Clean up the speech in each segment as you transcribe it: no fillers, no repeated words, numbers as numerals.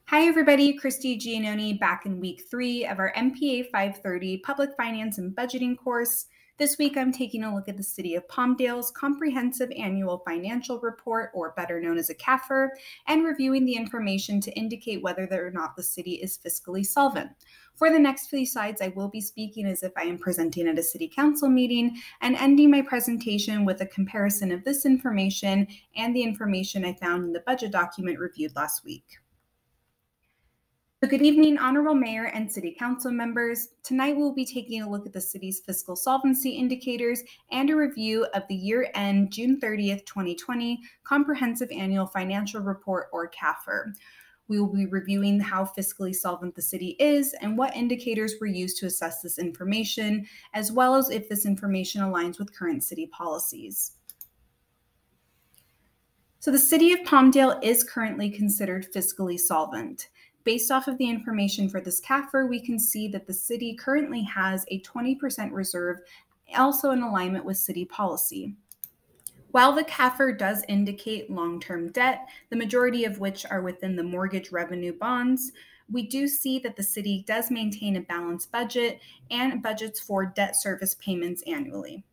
Hi everybody, Christy Giannoni back in week 3 of our MPA 530 Public Finance and Budgeting course. This week I'm taking a look at the City of Palmdale's Comprehensive Annual Financial Report, or better known as a CAFR, and reviewing the information to indicate whether or not the city is fiscally solvent. For the next few slides, I will be speaking as if I am presenting at a city council meeting and ending my presentation with a comparison of this information and the information I found in the budget document reviewed last week. So good evening, Honorable Mayor and City Council members. Tonight we'll be taking a look at the city's fiscal solvency indicators and a review of the year-end June 30th, 2020 Comprehensive Annual Financial Report, or CAFR. We will be reviewing how fiscally solvent the city is and what indicators were used to assess this information, as well as if this information aligns with current city policies. So the City of Palmdale is currently considered fiscally solvent. Based off of the information for this CAFR, we can see that the city currently has a 20% reserve, also in alignment with city policy. While the CAFR does indicate long-term debt, the majority of which are within the mortgage revenue bonds, we do see that the city does maintain a balanced budget and budgets for debt service payments annually.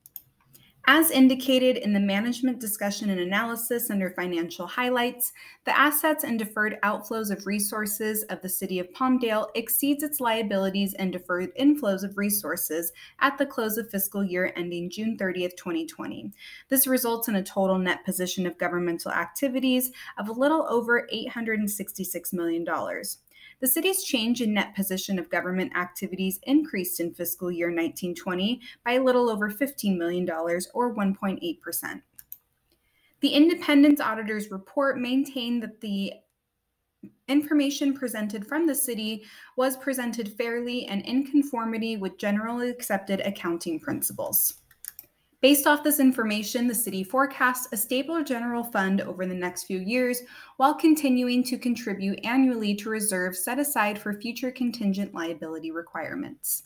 As indicated in the management discussion and analysis under financial highlights, the assets and deferred outflows of resources of the City of Palmdale exceeds its liabilities and deferred inflows of resources at the close of fiscal year ending June 30th, 2020. This results in a total net position of governmental activities of a little over $866 million. The city's change in net position of government activities increased in fiscal year 1920 by a little over $15 million, or 1.8%. The independent auditor's report maintained that the information presented from the city was presented fairly and in conformity with generally accepted accounting principles. Based off this information, the city forecasts a stable general fund over the next few years while continuing to contribute annually to reserves set aside for future contingent liability requirements.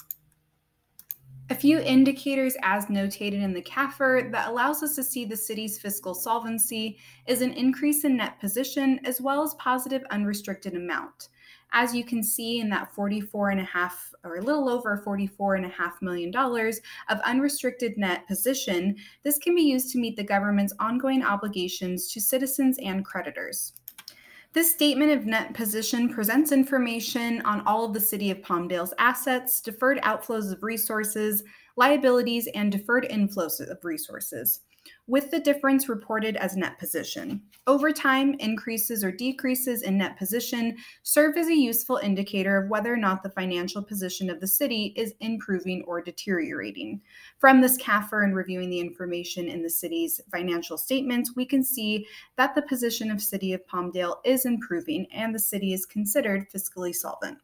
A few indicators as notated in the CAFR that allows us to see the city's fiscal solvency is an increase in net position as well as positive unrestricted amount. As you can see in that $44.5 or a little over $44.5 million of unrestricted net position, this can be used to meet the government's ongoing obligations to citizens and creditors. This statement of net position presents information on all of the City of Palmdale's assets, deferred outflows of resources, liabilities, and deferred inflows of resources, with the difference reported as net position. Over time, increases or decreases in net position serve as a useful indicator of whether or not the financial position of the city is improving or deteriorating. From this CAFR and reviewing the information in the city's financial statements, we can see that the position of City of Palmdale is improving and the city is considered fiscally solvent.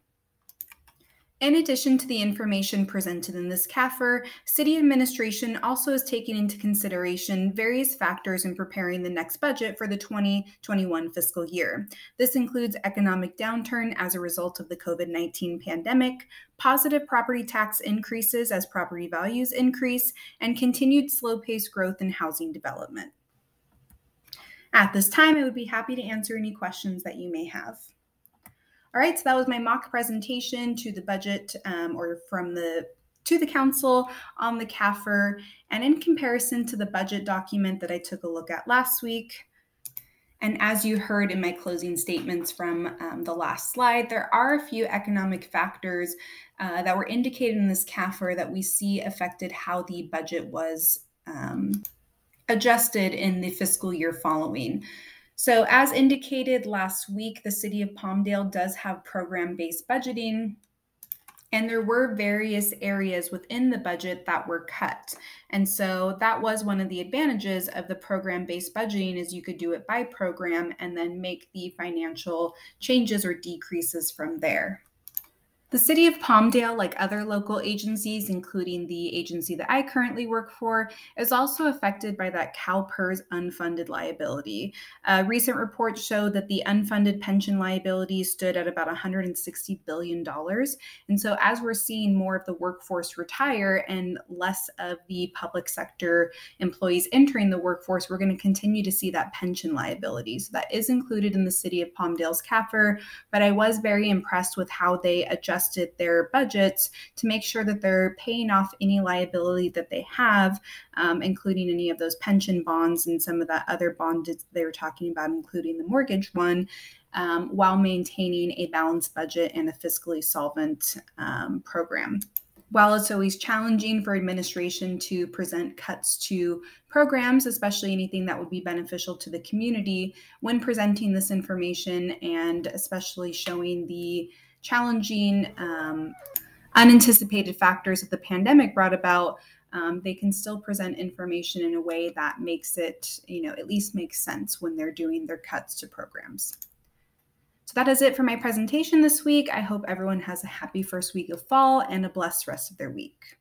In addition to the information presented in this CAFR, City Administration also is taking into consideration various factors in preparing the next budget for the 2021 fiscal year. This includes economic downturn as a result of the COVID-19 pandemic, positive property tax increases as property values increase, and continued slow-paced growth in housing development. At this time, I would be happy to answer any questions that you may have. All right, so that was my mock presentation to the budget to the council on the CAFR, and in comparison to the budget document that I took a look at last week. And as you heard in my closing statements from the last slide, there are a few economic factors that were indicated in this CAFR that we see affected how the budget was adjusted in the fiscal year following. So as indicated last week, the City of Palmdale does have program-based budgeting, and there were various areas within the budget that were cut. And so that was one of the advantages of the program-based budgeting, is you could do it by program and then make the financial changes or decreases from there. The City of Palmdale, like other local agencies, including the agency that I currently work for, is also affected by that CalPERS unfunded liability. Recent reports show that the unfunded pension liability stood at about $160 billion. And so as we're seeing more of the workforce retire and less of the public sector employees entering the workforce, we're going to continue to see that pension liability. So that is included in the City of Palmdale's CAFR, but I was very impressed with how they adjusted their budgets to make sure that they're paying off any liability that they have, including any of those pension bonds and some of that other bond they were talking about, including the mortgage one, while maintaining a balanced budget and a fiscally solvent program. While it's always challenging for administration to present cuts to programs, especially anything that would be beneficial to the community, when presenting this information and especially showing the challenging, unanticipated factors that the pandemic brought about, they can still present information in a way that makes it, at least makes sense when they're doing their cuts to programs. So that is it for my presentation this week. I hope everyone has a happy first week of fall and a blessed rest of their week.